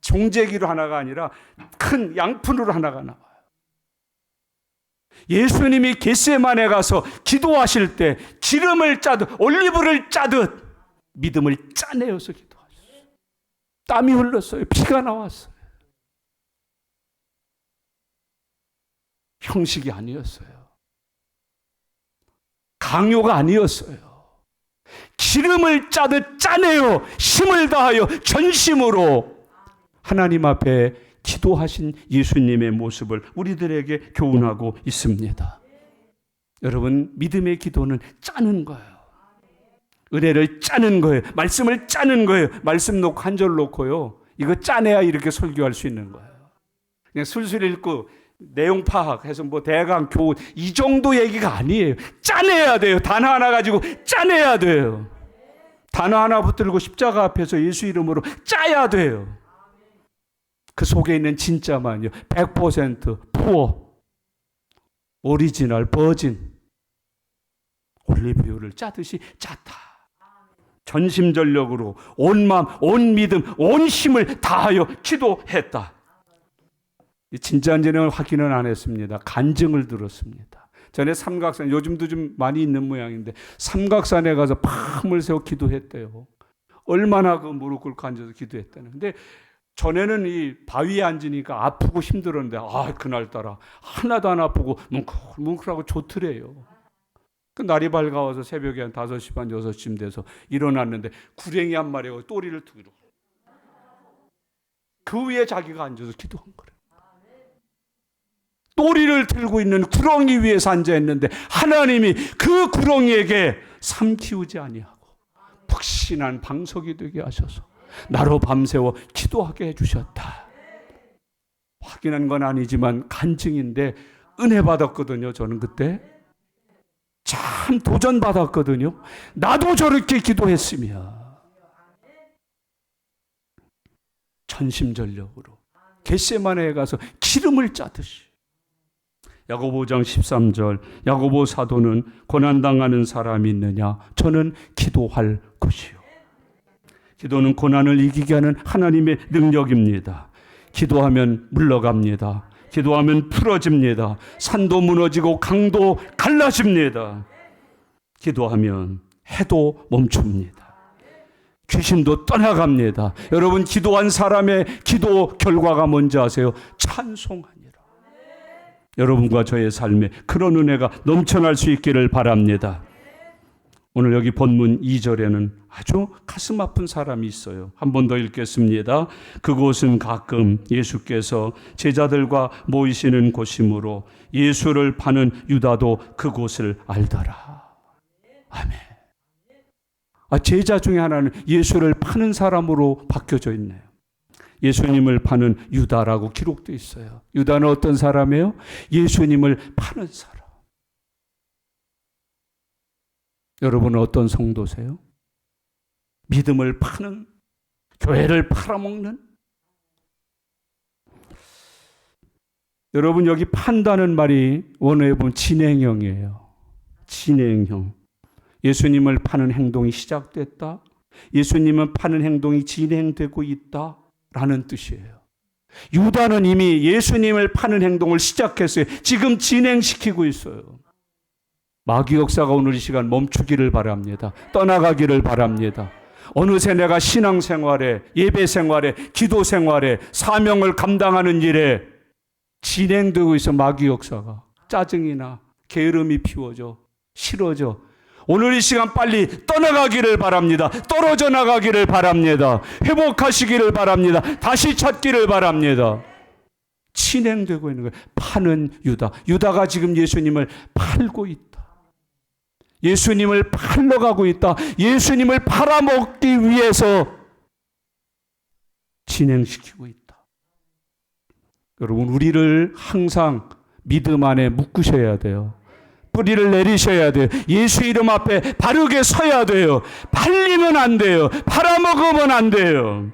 종재기로 하나가 아니라 큰 양푼으로 하나가 나와요. 예수님이 겟세마네 가서 기도하실 때 기름을 짜듯 올리브를 짜듯 믿음을 짜내어서 기도하셨어요. 땀이 흘렀어요. 피가 나왔어요. 형식이 아니었어요. 강요가 아니었어요. 기름을 짜듯 짜내어 힘을 다하여 전심으로 하나님 앞에 기도하신 예수님의 모습을 우리들에게 교훈하고 있습니다. 여러분, 믿음의 기도는 짜는 거예요. 은혜를 짜는 거예요. 말씀을 짜는 거예요. 말씀 놓고 한 절 놓고요, 이거 짜내야 이렇게 설교할 수 있는 거예요. 그냥 술술 읽고 내용 파악해서 뭐 대강 교훈 이 정도 얘기가 아니에요. 짜내야 돼요. 단어 하나 가지고 짜내야 돼요. 단어 하나 붙들고 십자가 앞에서 예수 이름으로 짜야 돼요. 그 속에 있는 진짜만요, 100% 푸어, 오리지널, 버진 올리브유를 짜듯이 짰다. 전심전력으로 온 마음, 온 믿음, 온 힘을 다하여 기도했다. 진짜인지는 확인은 안 했습니다. 간증을 들었습니다. 전에 삼각산, 요즘도 좀 많이 있는 모양인데 삼각산에 가서 밤을 새워 기도했대요. 얼마나 그 무릎 꿇고 앉아서 기도했다는. 근데 전에는 이 바위에 앉으니까 아프고 힘들었는데, 그날따라 하나도 안 아프고 뭉클하고 좋더래요. 그 날이 밝아와서 새벽에 한 5시 반, 6시쯤 돼서 일어났는데 구랭이 한 마리가 또리를 들고 그 위에 자기가 앉아서 기도한 거래요. 또리를 들고 있는 구렁이 위에서 앉아있는데 하나님이 그 구렁이에게 삼키우지 아니하고 푹신한 방석이 되게 하셔서 나로 밤새워 기도하게 해주셨다. 확인한 건 아니지만 간증인데 은혜 받았거든요. 저는 그때 참 도전 받았거든요. 나도 저렇게 기도했으면 전심전력으로 겟세마네에 가서 기름을 짜듯이. 야고보 5장 13절, 야고보 사도는 고난당하는 사람이 있느냐? 저는 기도할 것이요. 기도는 고난을 이기게 하는 하나님의 능력입니다. 기도하면 물러갑니다. 기도하면 풀어집니다. 산도 무너지고 강도 갈라집니다. 기도하면 해도 멈춥니다. 귀신도 떠나갑니다. 여러분, 기도한 사람의 기도 결과가 뭔지 아세요? 찬송하니라. 여러분과 저의 삶에 그런 은혜가 넘쳐날 수 있기를 바랍니다. 오늘 여기 본문 2절에는 아주 가슴 아픈 사람이 있어요. 한 번 더 읽겠습니다. 그곳은 가끔 예수께서 제자들과 모이시는 곳이므로 예수를 파는 유다도 그곳을 알더라. 아멘. 제자 중에 하나는 예수를 파는 사람으로 바뀌어져 있네요. 예수님을 파는 유다라고 기록되어 있어요. 유다는 어떤 사람이에요? 예수님을 파는 사람. 여러분은 어떤 성도세요? 믿음을 파는, 교회를 팔아먹는? 여러분, 여기 판다는 말이 원어에 보면 진행형이에요. 진행형. 예수님을 파는 행동이 시작됐다. 예수님은 파는 행동이 진행되고 있다. 라는 뜻이에요. 유다는 이미 예수님을 파는 행동을 시작했어요. 지금 진행시키고 있어요. 마귀 역사가 오늘 이 시간 멈추기를 바랍니다. 떠나가기를 바랍니다. 어느새 내가 신앙생활에, 예배생활에, 기도생활에, 사명을 감당하는 일에 진행되고 있어. 마귀 역사가 짜증이나 게으름이 피워져, 싫어져. 오늘 이 시간 빨리 떠나가기를 바랍니다. 떨어져 나가기를 바랍니다. 회복하시기를 바랍니다. 다시 찾기를 바랍니다. 진행되고 있는 거예요. 파는 유다. 유다가 지금 예수님을 팔고 있다. 예수님을 팔러 가고 있다. 예수님을 팔아먹기 위해서 진행시키고 있다. 여러분, 우리를 항상 믿음 안에 묶으셔야 돼요. 뿌리를 내리셔야 돼요. 예수 이름 앞에 바르게 서야 돼요. 팔리면 안 돼요. 팔아먹으면 안 돼요.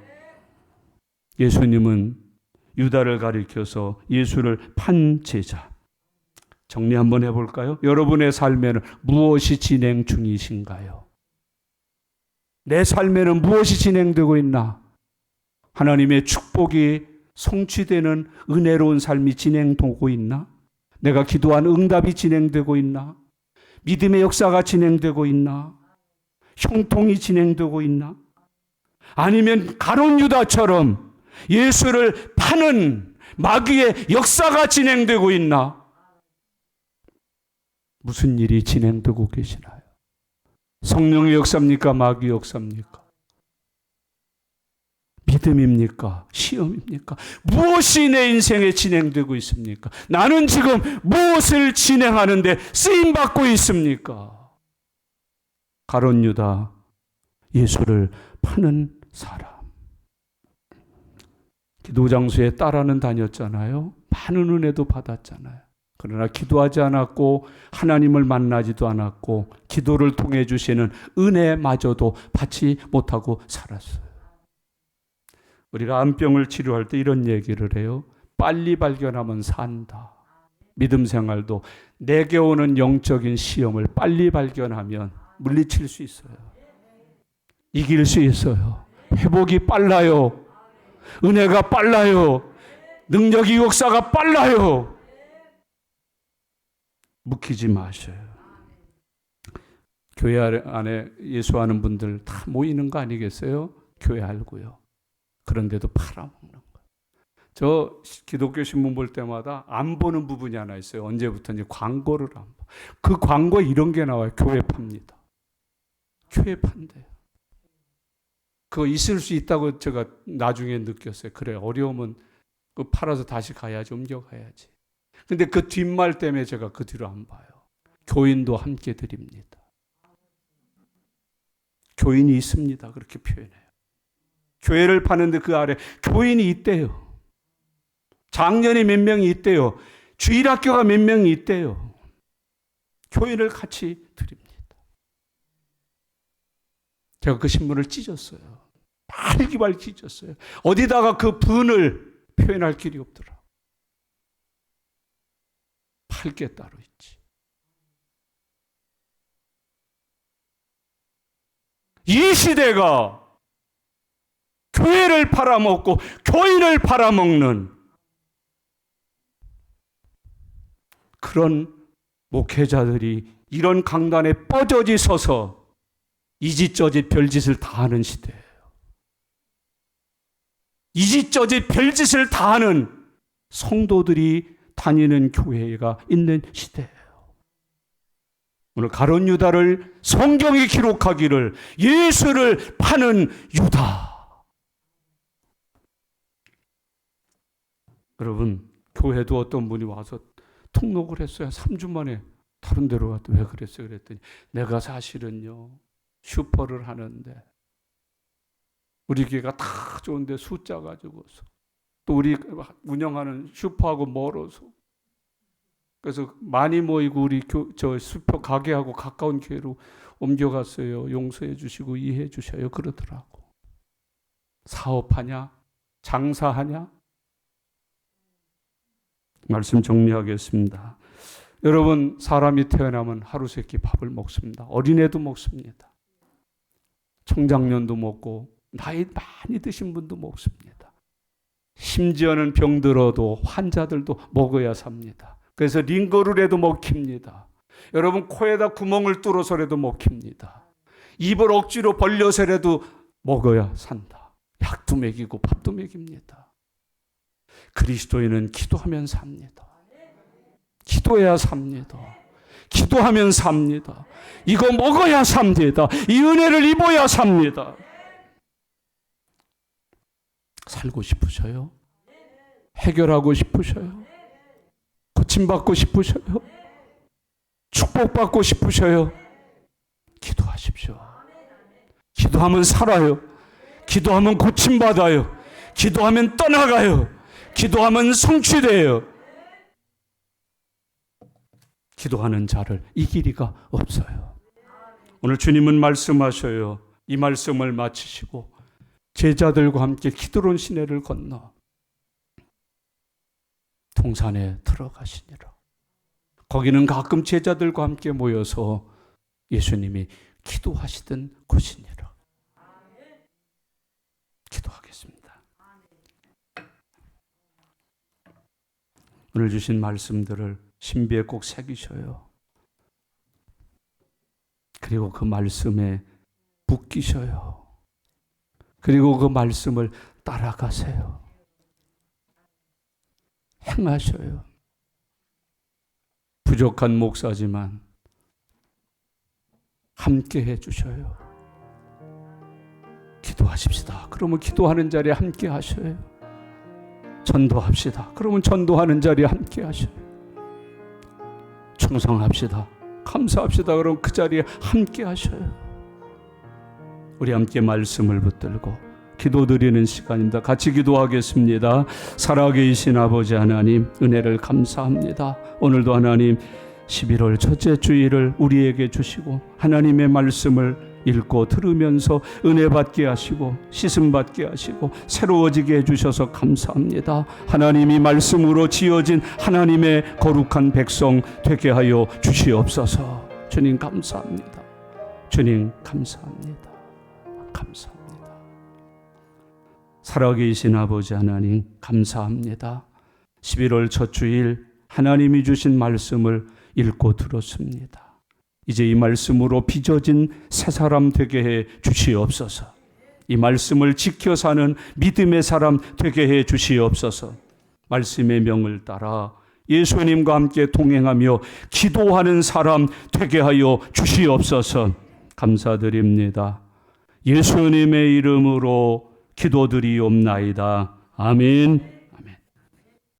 예수님은 유다를 가리켜서 예수를 판 제자. 정리 한번 해볼까요? 여러분의 삶에는 무엇이 진행 중이신가요? 내 삶에는 무엇이 진행되고 있나? 하나님의 축복이 성취되는 은혜로운 삶이 진행되고 있나? 내가 기도한 응답이 진행되고 있나? 믿음의 역사가 진행되고 있나? 형통이 진행되고 있나? 아니면 가룟 유다처럼 예수를 파는 마귀의 역사가 진행되고 있나? 무슨 일이 진행되고 계시나요? 성령의 역사입니까? 마귀의 역사입니까? 믿음입니까? 시험입니까? 무엇이 내 인생에 진행되고 있습니까? 나는 지금 무엇을 진행하는데 쓰임받고 있습니까? 가룟 유다, 예수를 파는 사람. 기도 장소에 따라는 다녔잖아요. 많은 은혜도 받았잖아요. 그러나 기도하지 않았고 하나님을 만나지도 않았고 기도를 통해 주시는 은혜마저도 받지 못하고 살았어요. 우리가 암병을 치료할 때 이런 얘기를 해요. 빨리 발견하면 산다. 믿음 생활도 내게 오는 영적인 시험을 빨리 발견하면 물리칠 수 있어요. 이길 수 있어요. 회복이 빨라요. 은혜가 빨라요. 능력이 역사가 빨라요. 묵히지 마셔요. 교회 안에 예수하는 분들 다 모이는 거 아니겠어요? 교회 알고요. 그런데도 팔아먹는 거예요. 저 기독교 신문 볼 때마다 안 보는 부분이 하나 있어요. 언제부터인지 광고를 안 봐. 그 광고에 이런 게 나와요. 교회 팝니다. 교회 판대요. 그거 있을 수 있다고 제가 나중에 느꼈어요. 그래, 어려우면 그 팔아서 다시 가야지, 옮겨가야지. 근데 그 뒷말 때문에 제가 그 뒤로 안 봐요. 교인도 함께 드립니다. 교인이 있습니다. 그렇게 표현해요. 교회를 파는데 그 아래 교인이 있대요. 장년이 몇 명이 있대요. 주일학교가 몇 명이 있대요. 교인을 같이 드립니다. 제가 그 신문을 찢었어요. 발기발 찢었어요. 어디다가 그 분을 표현할 길이 없더라. 팔 게 따로 있지. 이 시대가 교회를 팔아먹고 교인을 팔아먹는 그런 목회자들이 이런 강단에 뻗어지 서서 이짓저짓 별짓을 다 하는 시대예요. 이짓저짓 별짓을 다 하는 성도들이 다니는 교회가 있는 시대예요. 오늘 가룟 유다를 성경이 기록하기를 예수를 파는 유다. 여러분, 교회도 어떤 분이 와서 통록을 했어요. 3주 만에 다른 데로 갔다. 왜 그랬어요? 그랬더니 내가 사실은요 슈퍼를 하는데 우리 교회가 다 좋은데 숫자 가지고서 또 우리 운영하는 슈퍼하고 멀어서 그래서 많이 모이고 우리 저 슈퍼 가게하고 가까운 교회로 옮겨갔어요. 용서해 주시고 이해해 주셔요. 그러더라고. 사업하냐? 장사하냐? 말씀 정리하겠습니다. 여러분, 사람이 태어나면 하루 세끼 밥을 먹습니다. 어린애도 먹습니다. 청장년도 먹고 나이 많이 드신 분도 먹습니다. 심지어는 병들어도 환자들도 먹어야 삽니다. 그래서 링거루라도 먹힙니다. 여러분, 코에다 구멍을 뚫어서라도 먹힙니다. 입을 억지로 벌려서라도 먹어야 산다. 약도 먹이고 밥도 먹입니다. 그리스도인은 기도하면 삽니다. 기도해야 삽니다. 기도하면 삽니다. 이거 먹어야 삽니다. 이 은혜를 입어야 삽니다. 살고 싶으셔요? 해결하고 싶으셔요? 고침받고 싶으셔요? 축복받고 싶으셔요? 기도하십시오. 기도하면 살아요. 기도하면 고침받아요. 기도하면 떠나가요. 기도하면 성취돼요. 기도하는 자를 이길 리가 없어요. 오늘 주님은 말씀하셔요. 이 말씀을 마치시고 제자들과 함께 기드론 시내를 건너 동산에 들어가시니라. 거기는 가끔 제자들과 함께 모여서 예수님이 기도하시던 곳이니라. 기도하겠습니다. 오늘 주신 말씀들을 신비에 꼭 새기셔요. 그리고 그 말씀에 묶이셔요. 그리고 그 말씀을 따라가세요. 행하셔요. 부족한 목사지만 함께 해주셔요. 기도하십시다. 그러면 기도하는 자리에 함께 하셔요. 전도합시다. 그러면 전도하는 자리에 함께 하셔요. 충성합시다. 감사합시다. 그럼 그 자리에 함께 하셔요. 우리 함께 말씀을 붙들고 기도드리는 시간입니다. 같이 기도하겠습니다. 살아계신 아버지 하나님, 은혜를 감사합니다. 오늘도 하나님 11월 첫째 주일을 우리에게 주시고 하나님의 말씀을 읽고 들으면서 은혜 받게 하시고 씻음 받게 하시고 새로워지게 해주셔서 감사합니다. 하나님이 말씀으로 지어진 하나님의 거룩한 백성 되게 하여 주시옵소서. 주님 감사합니다. 주님 감사합니다. 감사합니다. 살아계신 아버지 하나님 감사합니다. 11월 첫 주일 하나님이 주신 말씀을 읽고 들었습니다. 이제 이 말씀으로 빚어진 새 사람 되게 해 주시옵소서. 이 말씀을 지켜 사는 믿음의 사람 되게 해 주시옵소서. 말씀의 명을 따라 예수님과 함께 동행하며 기도하는 사람 되게 하여 주시옵소서. 감사드립니다. 예수님의 이름으로 기도드리옵나이다. 아멘.